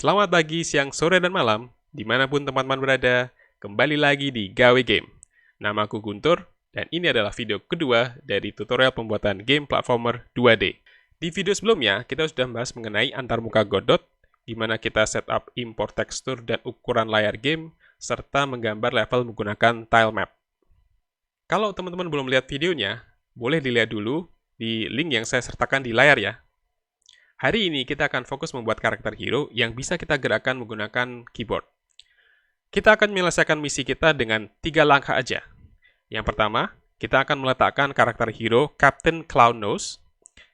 Selamat pagi, siang, sore, dan malam, dimanapun teman-teman berada, kembali lagi di Gawe Game. Namaku Guntur, dan ini adalah video kedua dari tutorial pembuatan game platformer 2D. Di video sebelumnya, kita sudah membahas mengenai antarmuka Godot, di mana kita setup import tekstur dan ukuran layar game, serta menggambar level menggunakan tile map. Kalau teman-teman belum lihat videonya, boleh dilihat dulu di link yang saya sertakan di layar ya. Hari ini kita akan fokus membuat karakter hero yang bisa kita gerakkan menggunakan keyboard. Kita akan menyelesaikan misi kita dengan 3 langkah aja. Yang pertama, kita akan meletakkan karakter hero Captain Cloudnose.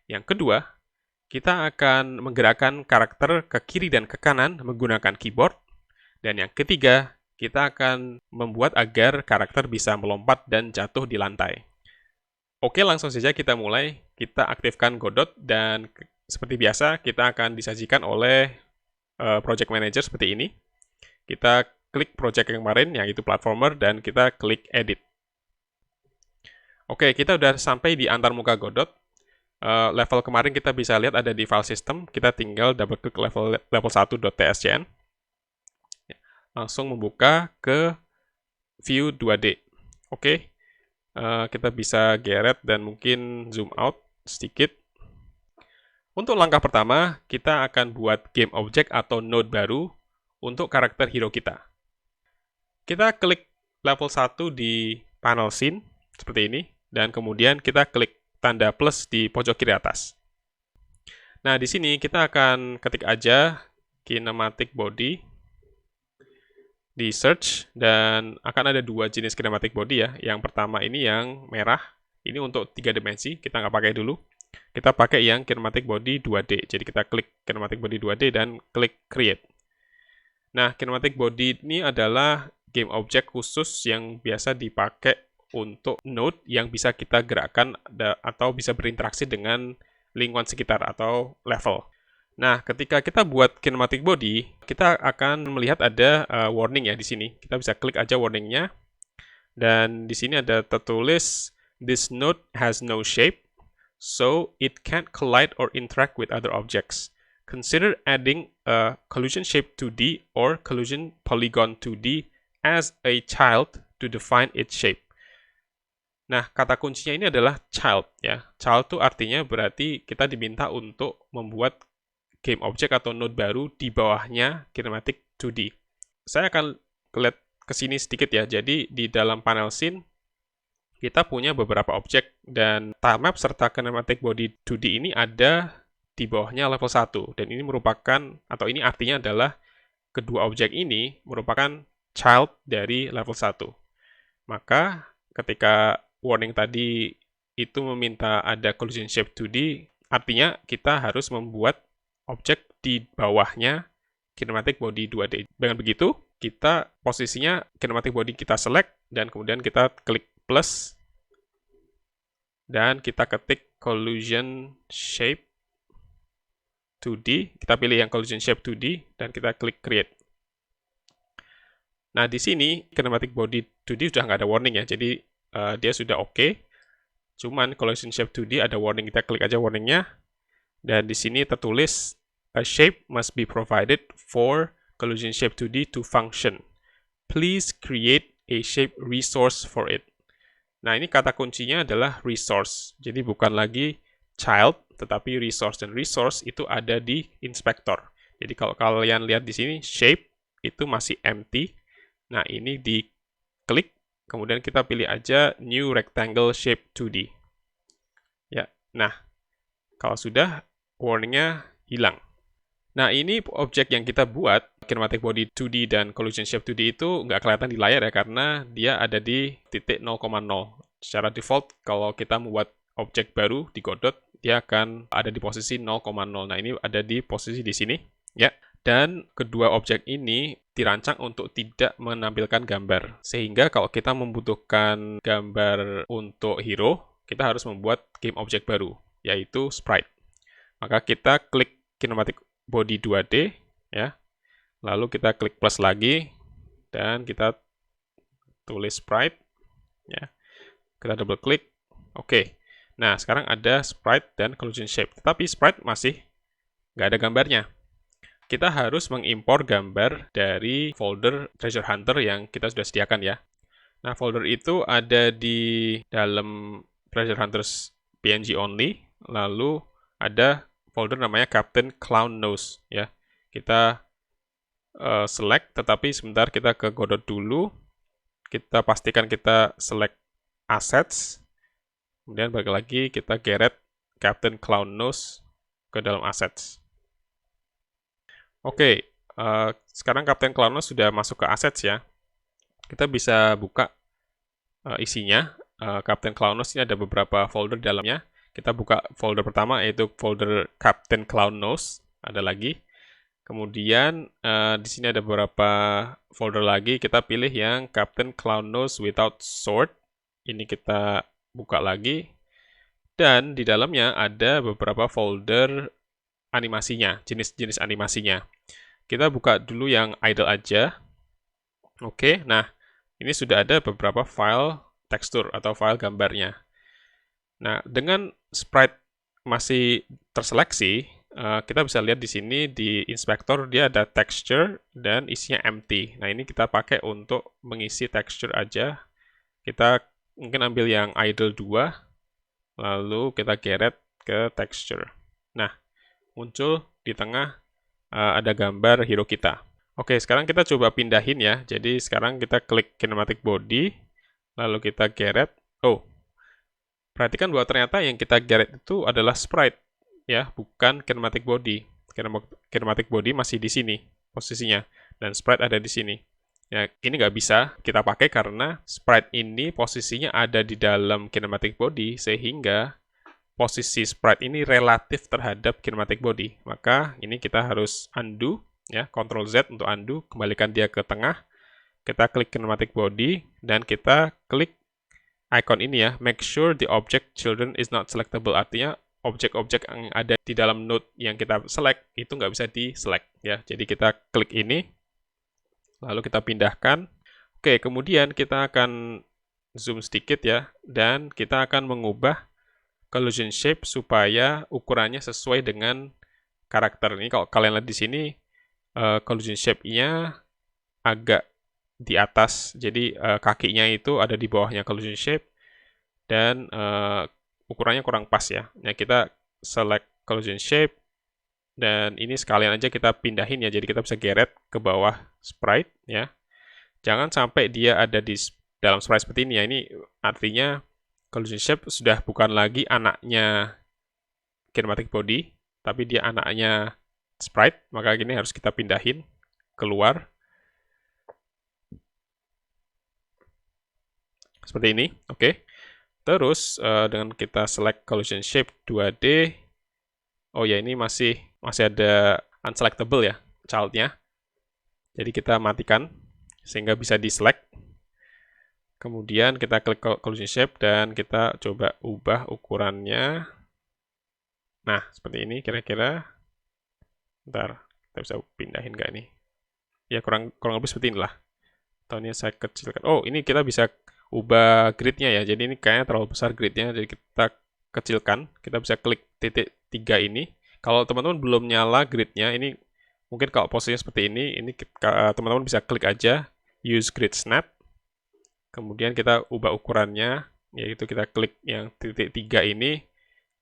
Yang kedua, kita akan menggerakkan karakter ke kiri dan ke kanan menggunakan keyboard. Dan yang ketiga, kita akan membuat agar karakter bisa melompat dan jatuh di lantai. Oke, langsung saja kita mulai. Kita aktifkan Godot dan seperti biasa, kita akan disajikan oleh project manager seperti ini. Kita klik project yang kemarin, yaitu platformer, dan kita klik edit. Oke, kita udah sampai di antarmuka Godot. Level kemarin kita bisa lihat ada di file system. Kita tinggal double klik level 1.tscn. Langsung membuka ke view 2D. Oke, kita bisa geret dan mungkin zoom out sedikit. Untuk langkah pertama, kita akan buat game object atau node baru untuk karakter hero kita. Kita klik level 1 di panel scene, seperti ini, dan kemudian kita klik tanda plus di pojok kiri atas. Nah, di sini kita akan ketik aja kinematic body di search, dan akan ada 2 jenis kinematic body ya. Yang pertama ini yang merah, ini untuk 3 dimensi, kita nggak pakai dulu. Kita pakai yang kinematic body 2D. Jadi kita klik kinematic body 2D dan klik create. Nah, kinematic body ini adalah game object khusus yang biasa dipakai untuk node yang bisa kita gerakkan atau bisa berinteraksi dengan lingkungan sekitar atau level. Nah, ketika kita buat kinematic body, kita akan melihat ada warning ya di sini. Kita bisa klik aja warningnya. Dan di sini ada tertulis, this node has no shape, so it can't collide or interact with other objects. Consider adding a collision shape 2D or collision polygon 2D as a child to define its shape. Nah, kata kuncinya ini adalah child ya. Child itu artinya berarti kita diminta untuk membuat game object atau node baru di bawahnya kinematic 2D. Saya akan lihat ke sini sedikit ya. Jadi di dalam panel scene kita punya beberapa objek, dan tilemap serta kinematic body 2D ini ada di bawahnya level 1. Dan ini merupakan, atau ini artinya adalah kedua objek ini merupakan child dari level 1. Maka ketika warning tadi itu meminta ada collision shape 2D, artinya kita harus membuat objek di bawahnya kinematic body 2D. Dengan begitu, kita posisinya kinematic body kita select, dan kemudian kita klik plus, dan kita ketik collision shape 2D. Kita pilih yang collision shape 2D, dan kita klik create. Nah, di sini kinematic body 2D sudah nggak ada warning ya, jadi dia sudah oke. Cuman collision shape 2D ada warning, kita klik aja warningnya. Dan di sini tertulis, a shape must be provided for collision shape 2D to function. Please create a shape resource for it. Nah, ini kata kuncinya adalah resource. Jadi bukan lagi child, tetapi resource. Dan resource itu ada di inspector. Jadi kalau kalian lihat di sini, shape itu masih empty. Nah, ini diklik, kemudian kita pilih aja new rectangle shape 2D. Ya, nah, kalau sudah, warningnya hilang. Nah, ini objek yang kita buat, kinematic body 2D dan collision shape 2D itu nggak kelihatan di layar ya, karena dia ada di titik 0,0. Secara default, kalau kita membuat objek baru di Godot, dia akan ada di posisi 0,0. Nah, ini ada di posisi di sini, ya. Dan kedua objek ini dirancang untuk tidak menampilkan gambar. Sehingga kalau kita membutuhkan gambar untuk hero, kita harus membuat game objek baru, yaitu sprite. Maka kita klik kinematic body 2D, ya. Lalu kita klik plus lagi, dan kita tulis sprite, ya. Kita double klik, oke. Nah, sekarang ada sprite dan collision shape, tetapi sprite masih nggak ada gambarnya. kita harus mengimpor gambar dari folder Treasure Hunter yang kita sudah sediakan ya. Nah, folder itu ada di dalam Treasure Hunters PNG only, lalu ada folder namanya Captain Clown Nose ya. Kita select, tetapi sebentar kita ke Godot dulu. Kita pastikan kita select assets, kemudian balik lagi kita geret Captain Clown Nose ke dalam assets. Oke, sekarang Captain Clown Nose sudah masuk ke assets ya. Kita bisa buka isinya. Captain Clown Nose ini ada beberapa folder di dalamnya. Kita buka folder pertama, yaitu folder Captain Clown Nose. Ada lagi. Kemudian di sini ada beberapa folder lagi. Kita pilih yang Captain Clown Nose Without Sword. Ini kita buka lagi. Dan di dalamnya ada beberapa folder animasinya, jenis-jenis animasinya. Kita buka dulu yang idle aja. Oke, nah ini sudah ada beberapa file tekstur atau file gambarnya. Nah, dengan sprite masih terseleksi, kita bisa lihat di sini di inspektor dia ada texture dan isinya empty. Nah, ini kita pakai untuk mengisi texture aja. Kita mungkin ambil yang idle 2, lalu kita geret ke texture. Nah, muncul di tengah ada gambar hero kita. Oke, sekarang kita coba pindahin ya. Jadi sekarang kita klik kinematic body, lalu kita geret. Oh, perhatikan bahwa ternyata yang kita geret itu adalah sprite, ya, bukan kinematic body. Kinematic body masih di sini posisinya, dan sprite ada di sini. Ya, ini nggak bisa kita pakai karena sprite ini posisinya ada di dalam kinematic body, sehingga posisi sprite ini relatif terhadap kinematic body. Maka ini kita harus undo, ya, Ctrl Z untuk undo, kembalikan dia ke tengah. Kita klik kinematic body dan kita klik icon ini ya, make sure the object children is not selectable. Artinya objek-objek yang ada di dalam node yang kita select itu nggak bisa di-select ya. Jadi kita klik ini, lalu kita pindahkan. Oke, kemudian kita akan zoom sedikit ya, dan kita akan mengubah collision shape supaya ukurannya sesuai dengan karakter. Ini kalau kalian lihat di sini, collision shape-nya agak di atas, jadi kakinya itu ada di bawahnya collision shape, dan ukurannya kurang pas ya. Nah, kita select collision shape, dan ini sekalian aja kita pindahin ya, jadi kita bisa geret ke bawah sprite ya. Jangan sampai dia ada di dalam sprite seperti ini ya, ini artinya collision shape sudah bukan lagi anaknya kinematic body, tapi dia anaknya sprite, maka ini harus kita pindahin keluar. Seperti ini, oke. Terus dengan kita select collision shape 2D, oh ya ini masih ada unselectable ya, child-nya. Jadi kita matikan, sehingga bisa di-select. Kemudian kita klik collision shape dan kita coba ubah ukurannya. Nah, seperti ini kira-kira. Bentar, kita bisa pindahin nggak ini? Ya, kurang lebih seperti inilah. Atau ini saya kecilkan. Oh, ini kita bisa ubah grid-nya ya. Jadi ini kayaknya terlalu besar grid-nya. Jadi kita kecilkan. Kita bisa klik titik 3 ini. Kalau teman-teman belum nyala grid-nya, ini mungkin kalau posisinya seperti ini teman-teman bisa klik aja use grid snap. Kemudian kita ubah ukurannya, yaitu kita klik yang titik 3 ini,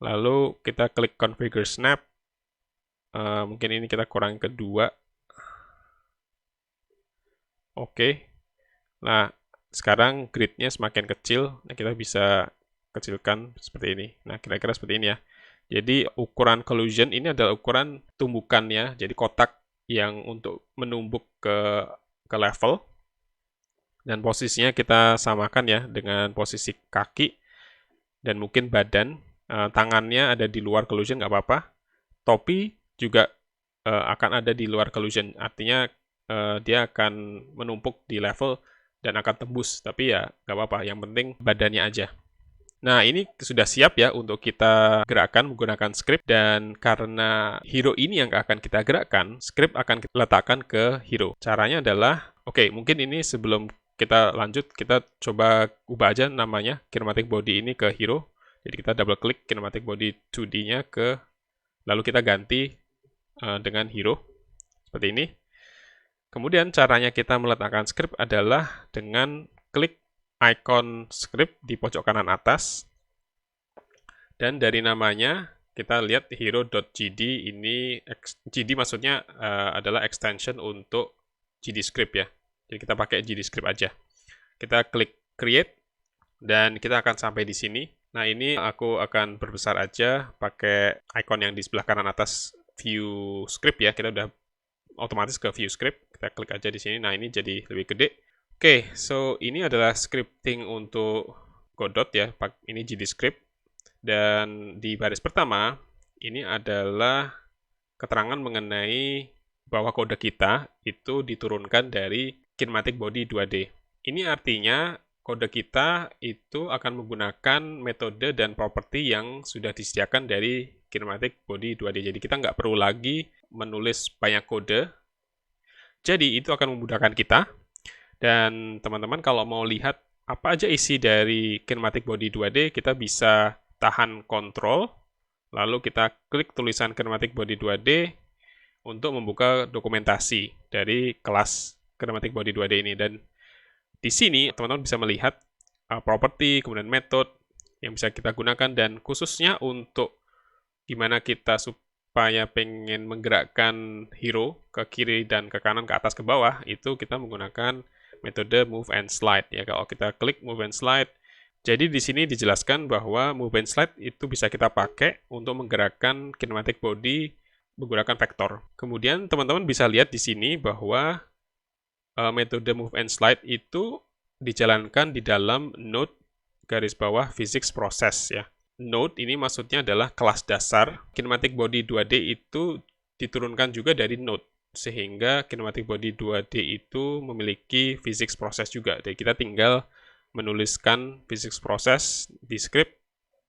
lalu kita klik configure snap. Mungkin ini kita kurang ke 2. Oke. Nah, sekarang grid-nya semakin kecil, nah kita bisa kecilkan seperti ini. Nah, kira-kira seperti ini ya. Jadi ukuran collision ini adalah ukuran tumbukan ya, jadi kotak yang untuk menumbuk ke level. Dan posisinya kita samakan ya dengan posisi kaki dan mungkin badan. Tangannya ada di luar collision, nggak apa-apa. Topi juga akan ada di luar collision, artinya dia akan menumpuk di level dan akan tembus, tapi ya nggak apa-apa, yang penting badannya aja. Nah, ini sudah siap ya untuk kita gerakkan menggunakan script, dan karena hero ini yang akan kita gerakkan, script akan kita letakkan ke hero. Caranya adalah, oke, mungkin ini sebelum kita lanjut, kita coba ubah aja namanya kinematic body ini ke hero. Jadi kita double klik kinematic body 2D-nya lalu kita ganti dengan hero. seperti ini. Kemudian caranya kita meletakkan script adalah dengan klik icon script di pojok kanan atas. Dan dari namanya, kita lihat hero.gd ini, GD maksudnya adalah extension untuk GDScript ya. Jadi kita pakai GDScript aja. Kita klik create, dan kita akan sampai di sini. Nah, ini aku akan berbesar aja pakai icon yang di sebelah kanan atas view script ya. Kita udah otomatis ke view script. Kita klik aja di sini. Nah, ini jadi lebih gede. Oke, so ini adalah scripting untuk Godot ya. Ini GDScript. Dan di baris pertama, ini adalah keterangan mengenai bahwa kode kita itu diturunkan dari Kinematic Body 2D. Ini artinya kode kita itu akan menggunakan metode dan properti yang sudah disediakan dari Kinematic Body 2D. Jadi kita nggak perlu lagi menulis banyak kode. Jadi itu akan memudahkan kita. Dan teman-teman kalau mau lihat apa aja isi dari Kinematic Body 2D, kita bisa tahan Ctrl, lalu kita klik tulisan Kinematic Body 2D untuk membuka dokumentasi dari kelas Kinematic Body 2D ini. Dan di sini teman-teman bisa melihat properti, kemudian metode yang bisa kita gunakan, dan khususnya untuk gimana kita supaya pengen menggerakkan hero ke kiri dan ke kanan, ke atas, ke bawah, itu kita menggunakan metode move and slide ya. Kalau kita klik move and slide, jadi di sini dijelaskan bahwa move and slide itu bisa kita pakai untuk menggerakkan kinematic body menggunakan vektor. Kemudian teman-teman bisa lihat di sini bahwa metode move and slide itu dijalankan di dalam node garis bawah physics process ya. Node ini maksudnya adalah kelas dasar. Kinematic body 2D itu diturunkan juga dari node, sehingga kinematic body 2D itu memiliki physics process juga. Jadi kita tinggal menuliskan physics process di script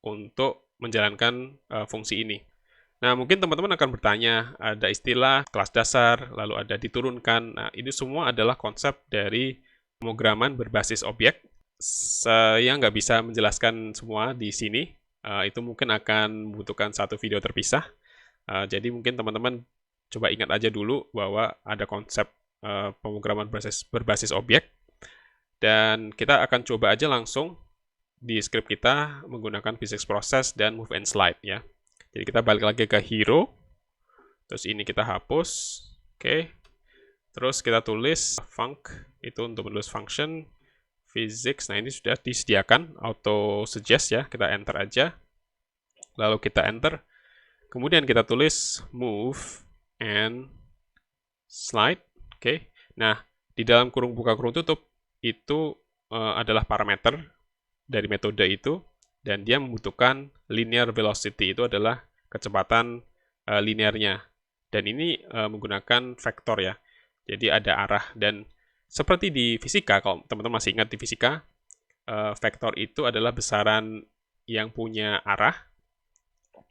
untuk menjalankan fungsi ini. Nah, mungkin teman-teman akan bertanya, ada istilah kelas dasar, lalu ada diturunkan. Nah, ini semua adalah konsep dari pemrograman berbasis objek. Saya nggak bisa menjelaskan semua di sini. Itu mungkin akan membutuhkan satu video terpisah. Jadi mungkin teman-teman coba ingat aja dulu bahwa ada konsep pemrograman berbasis objek. Dan kita akan coba aja langsung di script kita menggunakan physics process dan move and slide ya. Jadi kita balik lagi ke hero. Terus ini kita hapus. Oke. Terus kita tulis func, itu untuk menulis function physics. Nah, ini sudah disediakan auto suggest ya. Kita enter aja. Lalu kita enter. Kemudian kita tulis move and slide. Oke. Nah, di dalam kurung buka kurung tutup itu adalah parameter dari metode itu, dan dia membutuhkan linear velocity, itu adalah kecepatan linearnya. Dan ini menggunakan vektor ya. Jadi ada arah, dan seperti di fisika, kalau teman-teman masih ingat di fisika, vektor itu adalah besaran yang punya arah,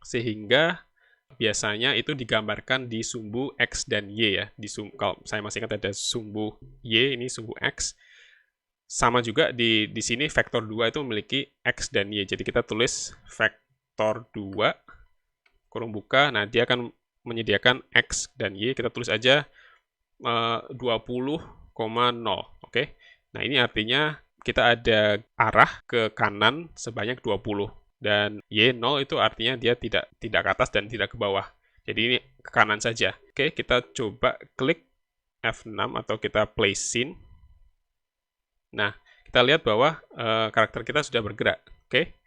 sehingga biasanya itu digambarkan di sumbu X dan Y ya. Kalau saya masih ingat ada sumbu Y, ini sumbu X. Sama juga di sini vektor 2 itu memiliki X dan Y. Jadi kita tulis vektor 2, kurung buka, nah dia akan menyediakan X dan Y. Kita tulis aja 20,0. Oke. Nah, ini artinya kita ada arah ke kanan sebanyak 20. Dan Y0 itu artinya dia tidak ke atas dan tidak ke bawah. Jadi ini ke kanan saja. Oke, kita coba klik F6 atau kita play scene. Nah, kita lihat bahwa karakter kita sudah bergerak. Oke.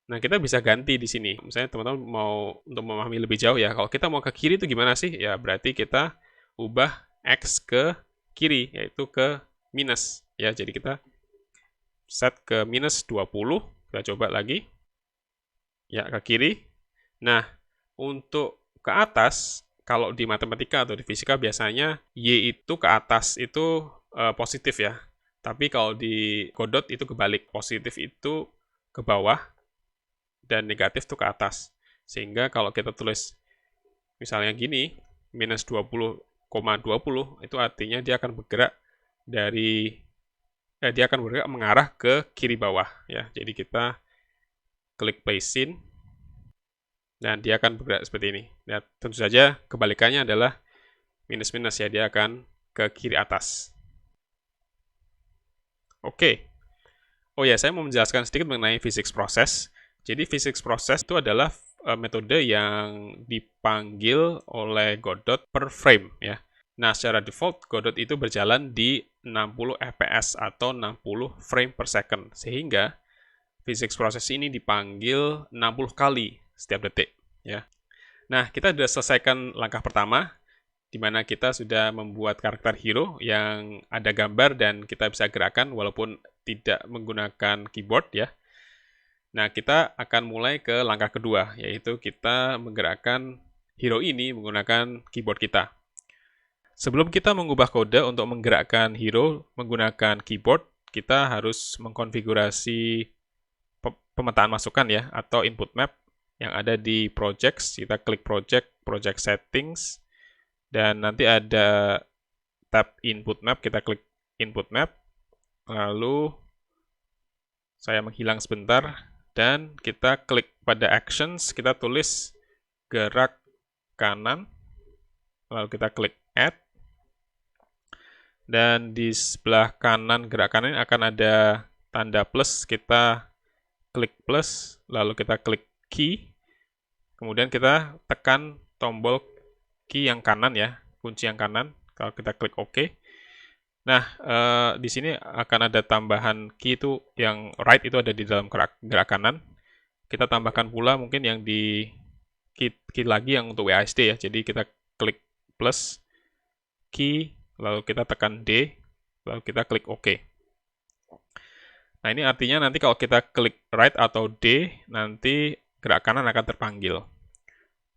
Nah, kita bisa ganti di sini. Misalnya teman-teman mau untuk memahami lebih jauh ya, kalau kita mau ke kiri itu gimana sih? Ya, berarti kita ubah X ke kiri, yaitu ke minus. Ya, jadi kita set ke minus 20. Kita coba lagi. Ya, ke kiri. Nah, untuk ke atas, kalau di matematika atau di fisika biasanya Y itu ke atas itu positif ya. Tapi kalau di Godot itu kebalik. Positif itu ke bawah dan negatif itu ke atas. Sehingga kalau kita tulis misalnya gini, minus 20,20, itu artinya dia akan bergerak mengarah ke kiri bawah ya. Jadi kita klik play scene dan dia akan bergerak seperti ini. Dan tentu saja kebalikannya adalah minus-minus ya, dia akan ke kiri atas. Oke. Oh ya, saya mau menjelaskan sedikit mengenai physics process. Jadi physics process itu adalah metode yang dipanggil oleh Godot per frame ya. Nah, secara default Godot itu berjalan di 60 fps atau 60 frame per second, sehingga physics process ini dipanggil 60 kali setiap detik ya. Nah, kita sudah selesaikan langkah pertama, di mana kita sudah membuat karakter hero yang ada gambar dan kita bisa gerakan walaupun tidak menggunakan keyboard ya. Nah, kita akan mulai ke langkah kedua, yaitu kita menggerakkan hero ini menggunakan keyboard kita. Sebelum kita mengubah kode untuk menggerakkan hero menggunakan keyboard, kita harus mengkonfigurasi pemetaan masukan ya, atau input map yang ada di projects. Kita klik project settings, dan nanti ada tab input map, kita klik input map, lalu saya menghilang sebentar, dan kita klik pada actions, kita tulis gerak kanan, lalu kita klik add, dan di sebelah kanan gerak kanan akan ada tanda plus, kita klik plus, lalu kita klik key, kemudian kita tekan tombol key yang kanan ya, kunci yang kanan, kalau kita klik OK. Nah, di sini akan ada tambahan key itu, yang right itu ada di dalam gerak kanan. Kita tambahkan pula mungkin yang di key lagi yang untuk WASD ya, jadi kita klik plus, key, lalu kita tekan D, lalu kita klik OK. Nah, ini artinya nanti kalau kita klik right atau D, nanti gerak kanan akan terpanggil.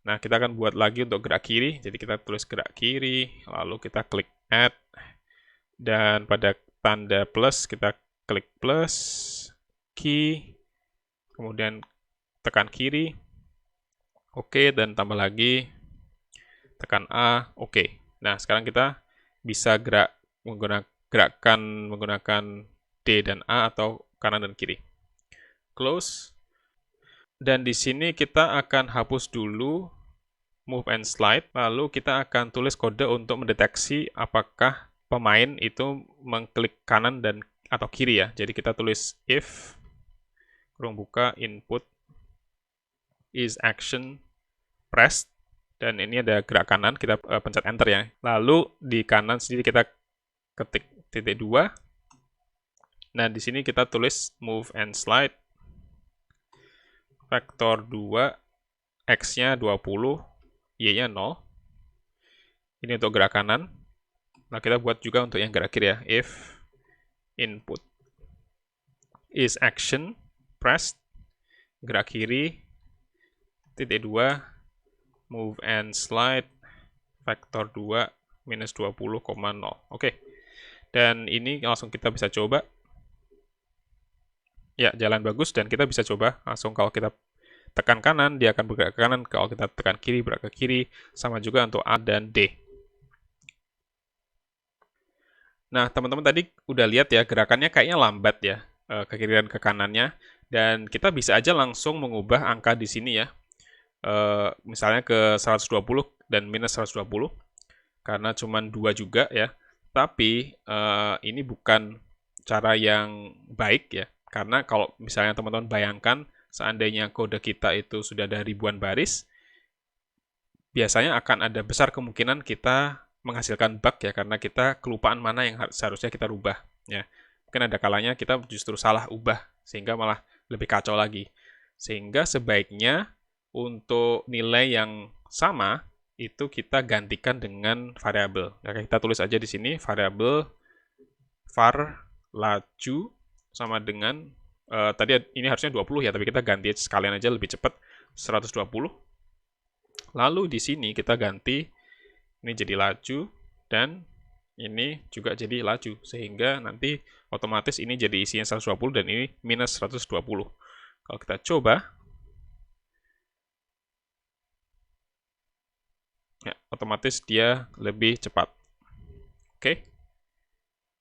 Nah, kita akan buat lagi untuk gerak kiri, jadi kita tulis gerak kiri, lalu kita klik add, dan pada tanda plus, kita klik plus, key, kemudian tekan kiri, OK, dan tambah lagi, tekan A, OK. Nah, sekarang kita bisa gerakan menggunakan D dan A atau kanan dan kiri. Close. Dan di sini kita akan hapus dulu move and slide, lalu kita akan tulis kode untuk mendeteksi apakah pemain itu mengklik kanan dan atau kiri ya. Jadi kita tulis if kurung buka input is action pressed, dan ini ada gerak kanan, kita pencet enter ya. Lalu di kanan sini kita ketik titik 2. Nah, di sini kita tulis move and slide vektor 2, x-nya 20, y-nya 0. Ini untuk gerak kanan. Nah, kita buat juga untuk yang gerak kiri ya. If input is action pressed, gerak kiri, titik 2, move and slide, vektor 2, minus 20,0. Oke. Dan ini langsung kita bisa coba. Ya, jalan bagus, dan kita bisa coba langsung kalau kita tekan kanan, dia akan bergerak ke kanan, kalau kita tekan kiri, bergerak ke kiri, sama juga untuk A dan D. Nah, teman-teman tadi udah lihat ya, gerakannya kayaknya lambat ya, ke kiri dan ke kanannya, dan kita bisa aja langsung mengubah angka di sini ya, misalnya ke 120 dan minus 120, karena cuma 2 juga ya, tapi ini bukan cara yang baik ya. Karena kalau misalnya teman-teman bayangkan, seandainya kode kita itu sudah ada ribuan baris, biasanya akan ada besar kemungkinan kita menghasilkan bug ya, karena kita kelupaan mana yang seharusnya kita rubah. Ya. Mungkin ada kalanya kita justru salah ubah, sehingga malah lebih kacau lagi. Sehingga sebaiknya untuk nilai yang sama, itu kita gantikan dengan variabel. Ya, kita tulis aja di sini, variabel var laju sama dengan tadi ini harusnya 20 ya, tapi kita ganti sekalian aja lebih cepat, 120. Lalu di sini kita ganti ini jadi laju, dan ini juga jadi laju, sehingga nanti otomatis ini jadi isinya 120 dan ini minus 120. Kalau kita coba, ya, otomatis dia lebih cepat. Oke.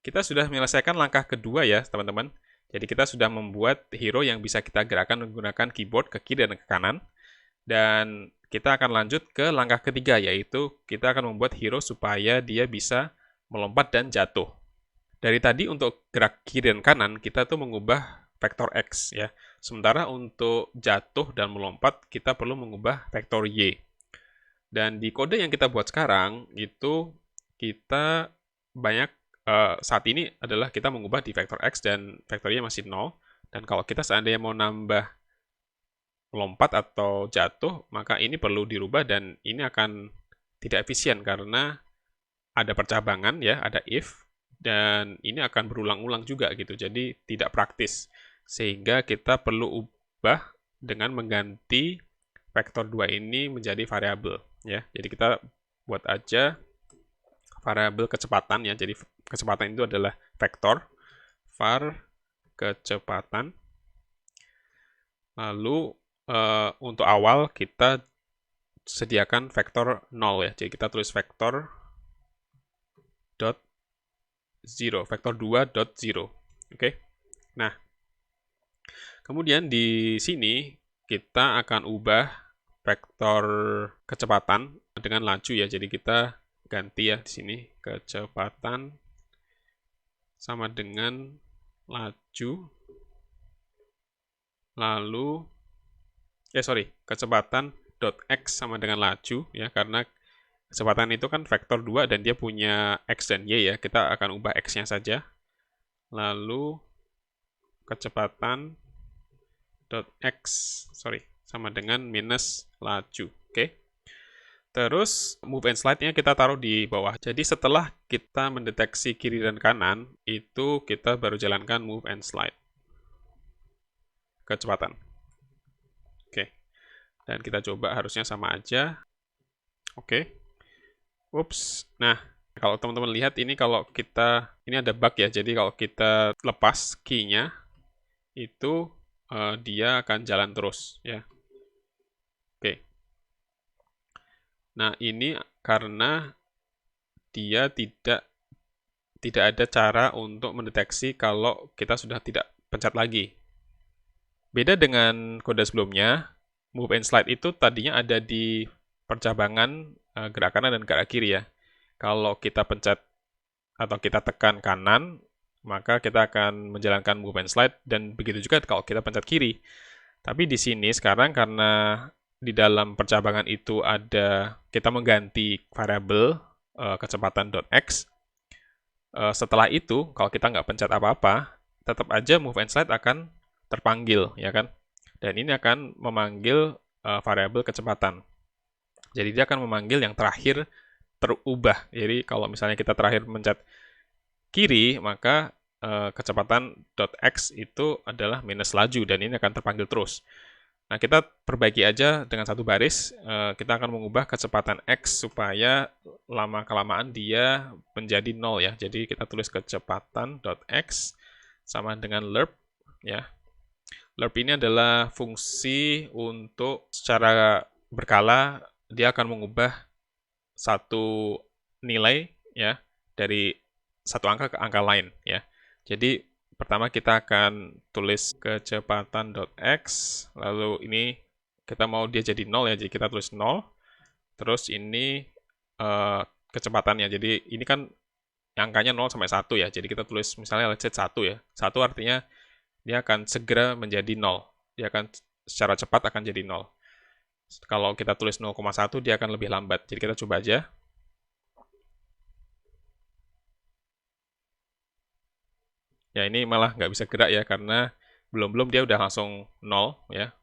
Kita sudah menyelesaikan langkah kedua ya, teman-teman. Jadi kita sudah membuat hero yang bisa kita gerakkan menggunakan keyboard ke kiri dan ke kanan. Dan kita akan lanjut ke langkah ketiga, yaitu kita akan membuat hero supaya dia bisa melompat dan jatuh. Dari tadi untuk gerak kiri dan kanan, kita tuh mengubah vektor X ya. Sementara untuk jatuh dan melompat, kita perlu mengubah vektor Y. Dan di kode yang kita buat sekarang, itu kita banyak, saat ini adalah kita mengubah di vektor X dan vektor Y masih 0. Dan kalau kita seandainya mau nambah melompat atau jatuh, maka ini perlu dirubah dan ini akan tidak efisien karena ada percabangan ya, ada if, dan ini akan berulang-ulang juga gitu, jadi tidak praktis. Sehingga kita perlu ubah dengan mengganti vektor 2 ini menjadi variabel ya. Jadi kita buat aja variabel kecepatan ya. Jadi kecepatan itu adalah vektor var kecepatan. Lalu untuk awal kita sediakan vektor 0 ya. Jadi kita tulis vektor dot 0, vektor 2 dot 0. Oke. Nah, kemudian di sini kita akan ubah vektor kecepatan dengan laju ya. Jadi kita ganti ya di sini kecepatan sama dengan laju. Lalu kecepatan dot x sama dengan laju ya, karena kecepatan itu kan vektor 2 dan dia punya x dan y ya. Kita akan ubah x-nya saja. Lalu kecepatan dot x sama dengan minus laju. Oke. Terus move and slide-nya kita taruh di bawah. Jadi setelah kita mendeteksi kiri dan kanan, itu kita baru jalankan move and slide. Kecepatan. Oke. Dan kita coba harusnya sama aja. Oke. Ups. Nah, kalau teman-teman lihat ini kalau kita, ini ada bug ya. Jadi kalau kita lepas key-nya, itu dia akan jalan terus ya. Oke. Nah, ini karena dia tidak ada cara untuk mendeteksi kalau kita sudah tidak pencet lagi. Beda dengan kode sebelumnya, move and slide itu tadinya ada di percabangan gerak kanan dan gerak kiri ya. Kalau kita pencet atau kita tekan kanan, maka kita akan menjalankan move and slide, dan begitu juga kalau kita pencet kiri. Tapi di sini sekarang karena di dalam percabangan itu ada, kita mengganti variabel kecepatan .x. Setelah itu, kalau kita nggak pencet apa-apa, tetap aja move and slide akan terpanggil, ya kan? Dan ini akan memanggil variabel kecepatan. Jadi dia akan memanggil yang terakhir terubah. Jadi kalau misalnya kita terakhir mencet kiri, maka kecepatan .x itu adalah minus laju, dan ini akan terpanggil terus. Nah, kita perbaiki aja dengan satu baris. Kita akan mengubah kecepatan x supaya lama-kelamaan dia menjadi 0 ya. Jadi kita tulis kecepatan .x sama dengan lerp ya. Lerp ini adalah fungsi untuk secara berkala dia akan mengubah satu nilai ya dari satu angka ke angka lain ya. Jadi pertama kita akan tulis kecepatan .x, lalu ini kita mau dia jadi 0 ya, jadi kita tulis 0. Terus ini kecepatannya, jadi ini kan angkanya 0 sampai 1 ya, jadi kita tulis misalnya let's say 1 ya. 1 artinya dia akan segera menjadi 0, dia akan secara cepat akan jadi 0. Kalau kita tulis 0,1 dia akan lebih lambat, jadi kita coba aja. Ya, ini malah nggak bisa gerak ya, karena belum dia udah langsung 0 ya.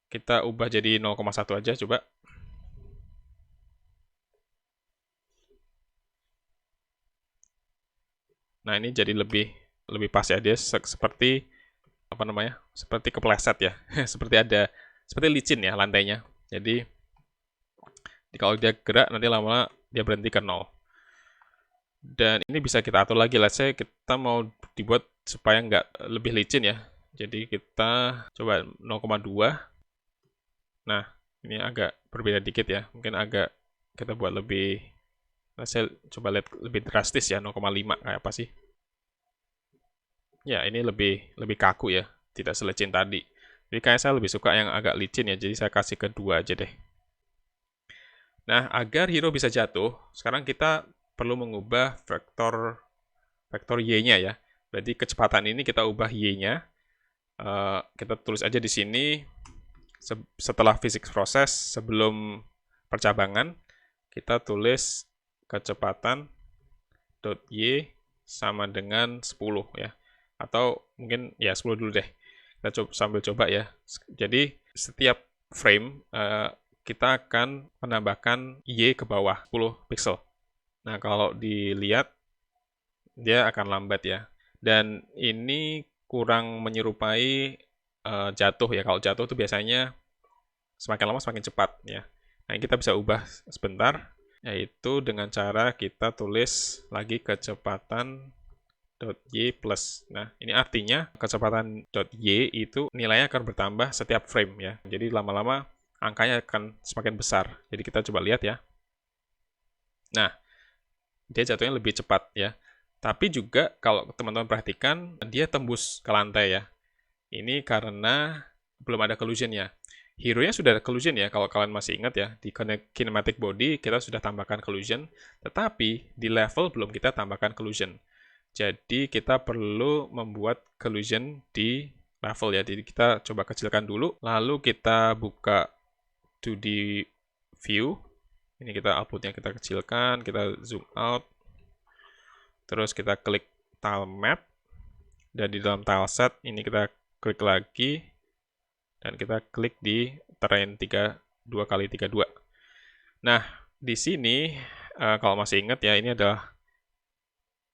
Kita ubah jadi 0,1 aja, coba. Nah, ini jadi lebih pas ya, dia seperti apa namanya? Seperti kepleset ya. seperti licin ya lantainya. Jadi kalau dia gerak nanti lama-lama dia berhenti ke 0. Dan ini bisa kita atur lagi. Let's say kita mau dibuat supaya nggak lebih licin ya. Jadi kita coba 0,2. Nah, ini agak berbeda dikit ya. Mungkin agak kita buat lebih, saya coba lihat lebih drastis ya, 0,5 kayak apa sih. Ya, ini lebih kaku ya, tidak selicin tadi. Jadi kayak saya lebih suka yang agak licin ya, jadi saya kasih ke 2 aja deh. Nah, agar hero bisa jatuh, sekarang kita perlu mengubah vektor y-nya ya. Berarti kecepatan ini kita ubah y-nya. Kita tulis aja di sini, setelah physics proses, sebelum percabangan, kita tulis kecepatan dot y sama dengan 10 ya. Atau mungkin ya 10 dulu deh. Kita sambil coba ya. Jadi setiap frame kita akan menambahkan y ke bawah 10 pixel. Nah, kalau dilihat dia akan lambat ya. Dan ini kurang menyerupai jatuh ya. Kalau jatuh itu biasanya semakin lama semakin cepat ya. Nah, ini kita bisa ubah sebentar, yaitu dengan cara kita tulis lagi kecepatan .y plus. Nah, ini artinya kecepatan .y itu nilainya akan bertambah setiap frame ya. Jadi lama-lama angkanya akan semakin besar. Jadi kita coba lihat ya. Nah, dia jatuhnya lebih cepat ya. Tapi juga kalau teman-teman perhatikan, dia tembus ke lantai ya. Ini karena belum ada collision-nya. Hero-nya sudah ada collision ya, kalau kalian masih ingat ya. Di kinematic body kita sudah tambahkan collision, tetapi di level belum kita tambahkan collision. Jadi kita perlu membuat collision di level ya. Jadi kita coba kecilkan dulu, lalu kita buka 2D view. Ini kita output-nya kita kecilkan, kita zoom out. Terus kita klik tile map. Dan di dalam tile set ini kita klik lagi. Dan kita klik di terrain 2x32. Nah, di sini kalau masih ingat ya, ini adalah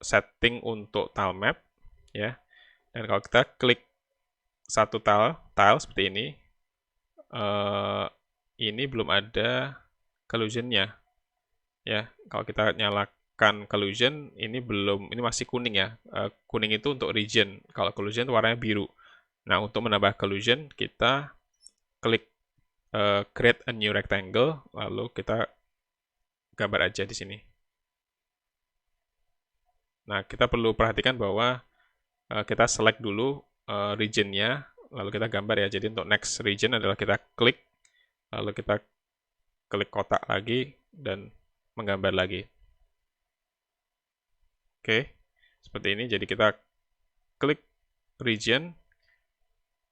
setting untuk tile map ya. Dan kalau kita klik satu tile seperti ini belum ada collision-nya ya. Kalau kita nyalakan collision, ini masih kuning ya. Kuning itu untuk region. Kalau collision warnanya biru. Nah, untuk menambah collision kita klik create a new rectangle, lalu kita gambar aja di sini. Nah, kita perlu perhatikan bahwa kita select dulu region-nya, lalu kita gambar ya. Jadi untuk next region adalah kita klik, lalu kita klik kotak lagi, dan menggambar lagi. Oke, seperti ini. Jadi kita klik region,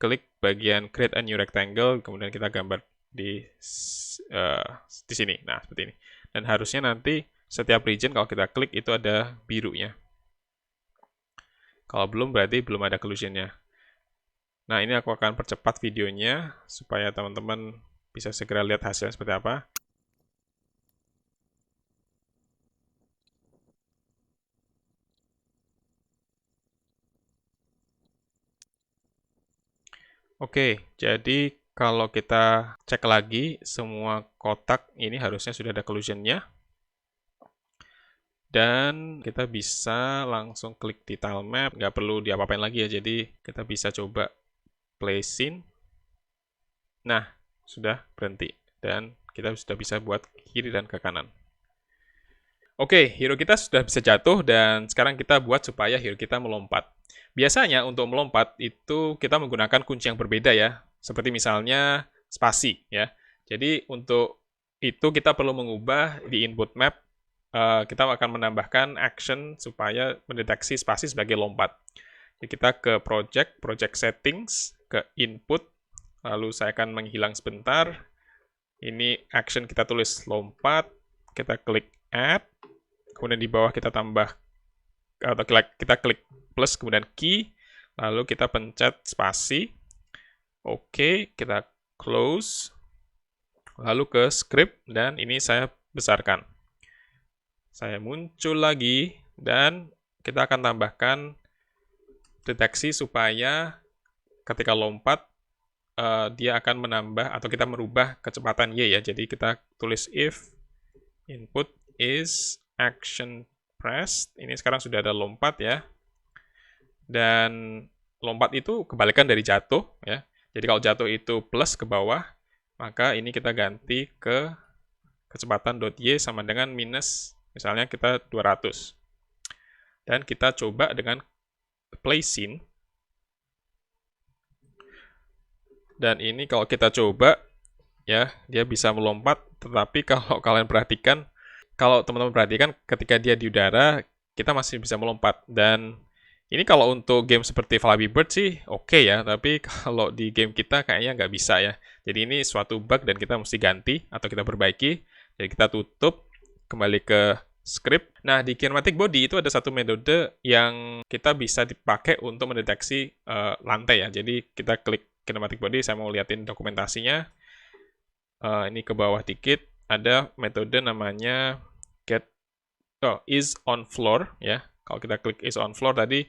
klik bagian create a new rectangle, kemudian kita gambar di sini. Nah, seperti ini. Dan harusnya nanti setiap region kalau kita klik itu ada birunya. Kalau belum berarti belum ada collision-nya. Nah, ini aku akan percepat videonya supaya teman-teman bisa segera lihat hasilnya seperti apa. Oke, jadi kalau kita cek lagi, semua kotak ini harusnya sudah ada collision-nya. Dan kita bisa langsung klik di tile map, nggak perlu diapa-apain lagi ya, jadi kita bisa coba play scene. Nah, sudah berhenti. Dan kita sudah bisa buat kiri dan ke kanan. Oke, hero kita sudah bisa jatuh, dan sekarang kita buat supaya hero kita melompat. Biasanya untuk melompat itu kita menggunakan kunci yang berbeda ya, seperti misalnya spasi ya. Jadi untuk itu kita perlu mengubah di input map, kita akan menambahkan action supaya mendeteksi spasi sebagai lompat. Jadi kita ke project settings, ke input, lalu saya akan menghilang sebentar. Ini action kita tulis lompat, kita klik add, kemudian di bawah kita tambah, atau kita klik plus, kemudian key, lalu kita pencet spasi. Oke, kita close, lalu ke script, dan ini saya besarkan. Saya muncul lagi, dan kita akan tambahkan deteksi supaya ketika lompat, dia akan menambah, atau kita merubah kecepatan Y ya. Jadi kita tulis if input is action pressed. Ini sekarang sudah ada lompat ya. Dan lompat itu kebalikan dari jatuh ya. Jadi kalau jatuh itu plus ke bawah, maka ini kita ganti ke kecepatan .y sama dengan minus, misalnya kita 200. Dan kita coba dengan play scene. Dan ini kalau kita coba, ya, dia bisa melompat, tetapi kalau kalian perhatikan, kalau teman-teman perhatikan, ketika dia di udara, kita masih bisa melompat. Dan ini kalau untuk game seperti Flappy Bird sih oke ya, tapi kalau di game kita kayaknya nggak bisa ya. Jadi ini suatu bug dan kita mesti ganti atau kita perbaiki. Jadi kita tutup, kembali ke script. Nah, di kinematic body itu ada satu metode yang kita bisa dipakai untuk mendeteksi lantai ya. Jadi kita klik kinematic body, saya mau liatin dokumentasinya. Ini ke bawah dikit, ada metode namanya is on floor ya. Kalau kita klik is on floor tadi,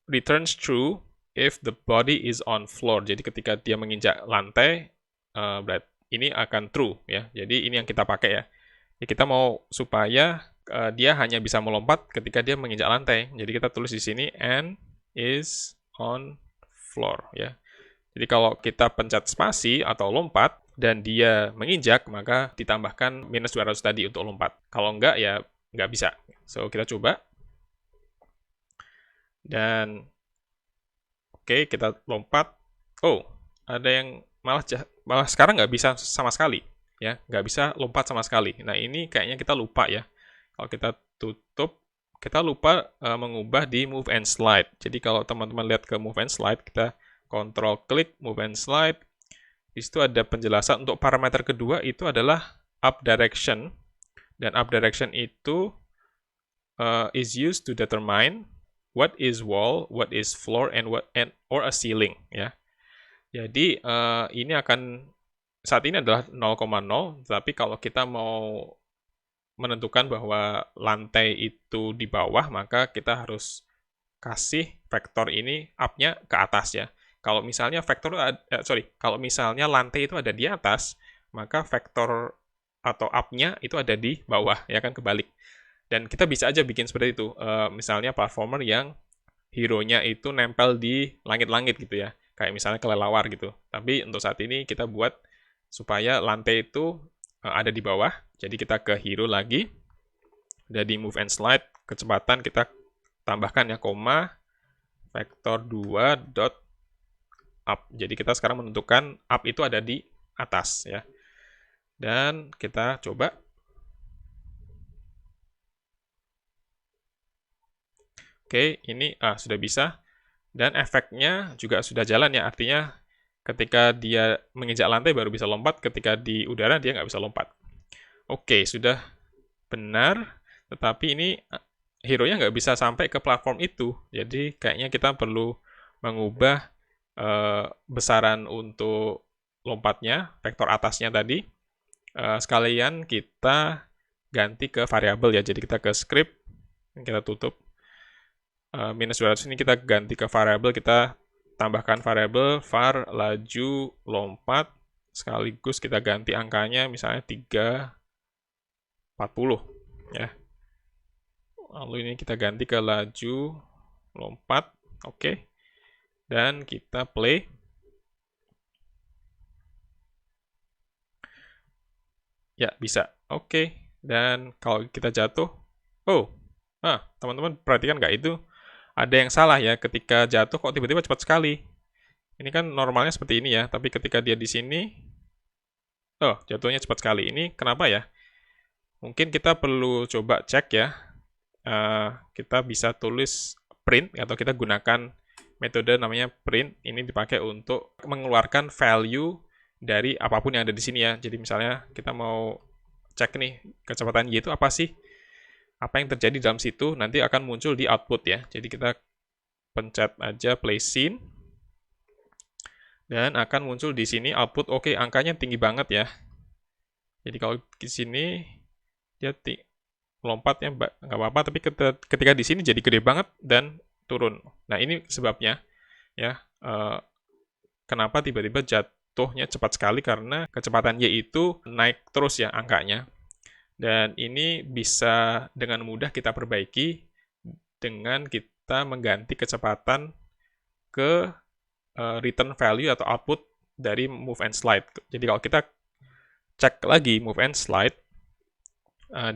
returns true if the body is on floor. Jadi ketika dia menginjak lantai, berarti ini akan true ya. Jadi ini yang kita pakai ya. Jadi kita mau supaya dia hanya bisa melompat ketika dia menginjak lantai. Jadi kita tulis di sini and is on floor ya. Jadi kalau kita pencet spasi atau lompat dan dia menginjak, maka ditambahkan minus 200 tadi untuk lompat. Kalau enggak ya nggak bisa. So kita coba. Dan oke, kita lompat. Oh, ada yang malah sekarang nggak bisa sama sekali. Ya, nggak bisa lompat sama sekali. Nah, ini kayaknya kita lupa ya. Kalau kita tutup, kita lupa mengubah di move and slide. Jadi kalau teman-teman lihat ke move and slide, kita kontrol klik move and slide. Di situ ada penjelasan untuk parameter kedua itu adalah up direction. Dan up direction itu is used to determine what is wall, what is floor, or a ceiling ya. Jadi ini akan saat ini adalah 0,0, tapi kalau kita mau menentukan bahwa lantai itu di bawah, maka kita harus kasih vektor ini up-nya ke atas ya. Kalau misalnya kalau misalnya lantai itu ada di atas, maka vektor atau up-nya itu ada di bawah, ya kan, kebalik. Dan kita bisa aja bikin seperti itu. Misalnya platformer yang hero-nya itu nempel di langit-langit gitu ya. Kayak misalnya kelelawar gitu. Tapi untuk saat ini kita buat supaya lantai itu ada di bawah. Jadi kita ke hero lagi. Udah di move and slide, kecepatan kita tambahkan ya, koma, vektor 2 dot up. Jadi kita sekarang menentukan up itu ada di atas ya. Dan kita coba. Oke, ini sudah bisa. Dan efeknya juga sudah jalan ya, artinya ketika dia menginjak lantai baru bisa lompat, ketika di udara dia nggak bisa lompat. Oke, sudah benar, tetapi ini hero-nya nggak bisa sampai ke platform itu, jadi kayaknya kita perlu mengubah besaran untuk lompatnya, vektor atasnya tadi. Sekalian kita ganti ke variabel ya, jadi kita ke script, kita tutup. Minus 200 ini kita ganti ke variabel, kita tambahkan variabel var laju lompat, sekaligus kita ganti angkanya misalnya 340 ya. Lalu ini kita ganti ke laju lompat, oke. Dan kita play. Ya, bisa. Oke. Dan kalau kita jatuh, teman-teman perhatikan nggak itu? Ada yang salah ya, ketika jatuh kok tiba-tiba cepat sekali. Ini kan normalnya seperti ini ya, tapi ketika dia di sini, jatuhnya cepat sekali. Ini kenapa ya? Mungkin kita perlu coba cek ya. Kita bisa tulis print, atau kita gunakan metode namanya print. Ini dipakai untuk mengeluarkan value dari apapun yang ada di sini ya. Jadi misalnya kita mau cek nih, kecepatan Y itu apa sih? Apa yang terjadi dalam situ nanti akan muncul di output ya. Jadi kita pencet aja play scene dan akan muncul di sini output. Oke, angkanya tinggi banget ya. Jadi kalau di sini dia lompatnya nggak apa-apa, tapi ketika di sini jadi gede banget dan turun. Nah, ini sebabnya ya. Kenapa tiba-tiba jatuhnya cepat sekali, karena kecepatan Y itu naik terus ya angkanya. Dan ini bisa dengan mudah kita perbaiki dengan kita mengganti kecepatan ke return value atau output dari move and slide. Jadi kalau kita cek lagi move and slide,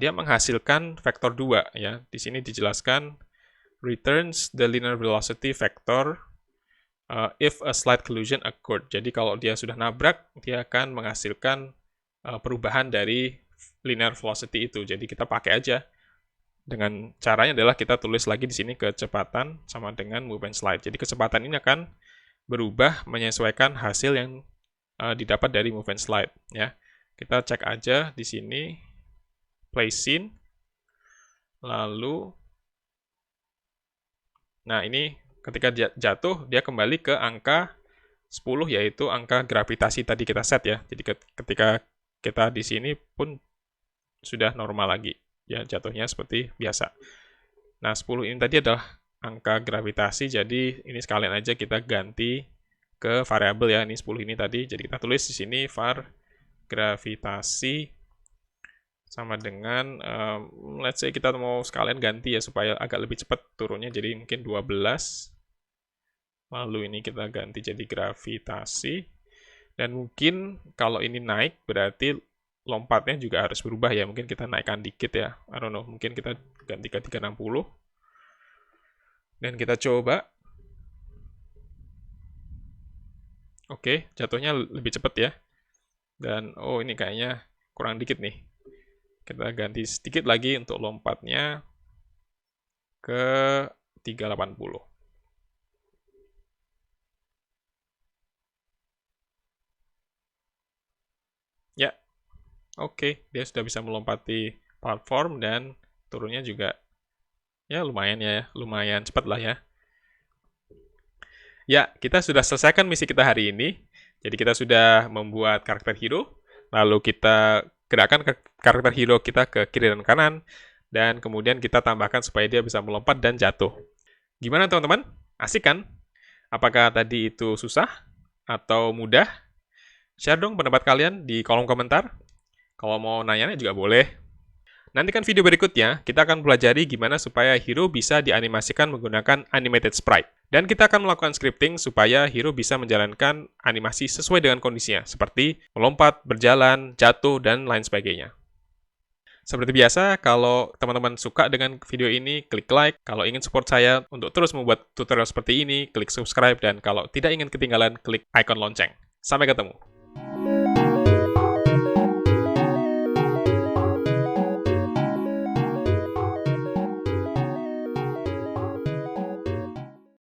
dia menghasilkan vektor 2 ya. Di sini dijelaskan returns the linear velocity vector if a slight collision occurred. Jadi kalau dia sudah nabrak, dia akan menghasilkan perubahan dari linear velocity itu. Jadi kita pakai aja. Dengan caranya adalah kita tulis lagi di sini kecepatan sama dengan move and slide. Jadi kecepatan ini akan berubah menyesuaikan hasil yang didapat dari move and slide. Ya, kita cek aja di sini play scene. Lalu, nah ini ketika jatuh, dia kembali ke angka 10, yaitu angka gravitasi tadi kita set ya. Jadi ketika kita di sini pun sudah normal lagi. Ya, jatuhnya seperti biasa. Nah, 10 ini tadi adalah angka gravitasi, jadi ini sekalian aja kita ganti ke variabel ya. Ini 10 ini tadi, jadi kita tulis di sini var gravitasi sama dengan, let's say kita mau sekalian ganti ya, supaya agak lebih cepat turunnya, jadi mungkin 12. Lalu ini kita ganti jadi gravitasi. Dan mungkin kalau ini naik, berarti lompatnya juga harus berubah ya. Mungkin kita naikkan dikit ya. I don't know, mungkin kita ganti ke 360. Dan kita coba. Oke, jatuhnya lebih cepat ya. Dan, oh ini kayaknya kurang dikit nih. Kita ganti sedikit lagi untuk lompatnya ke 380. Ya, oke, dia sudah bisa melompati platform dan turunnya juga ya lumayan ya, lumayan cepat lah ya. Ya, kita sudah selesaikan misi kita hari ini. Jadi kita sudah membuat karakter hero, lalu kita gerakkan karakter hero kita ke kiri dan kanan, dan kemudian kita tambahkan supaya dia bisa melompat dan jatuh. Gimana teman-teman? Asik kan? Apakah tadi itu susah atau mudah? Share dong pendapat kalian di kolom komentar. Kalau mau nanya juga boleh. Nantikan video berikutnya, kita akan pelajari gimana supaya hero bisa dianimasikan menggunakan animated sprite. Dan kita akan melakukan scripting supaya hero bisa menjalankan animasi sesuai dengan kondisinya, seperti melompat, berjalan, jatuh, dan lain sebagainya. Seperti biasa, kalau teman-teman suka dengan video ini, klik like. Kalau ingin support saya untuk terus membuat tutorial seperti ini, klik subscribe. Dan kalau tidak ingin ketinggalan, klik icon lonceng. Sampai ketemu.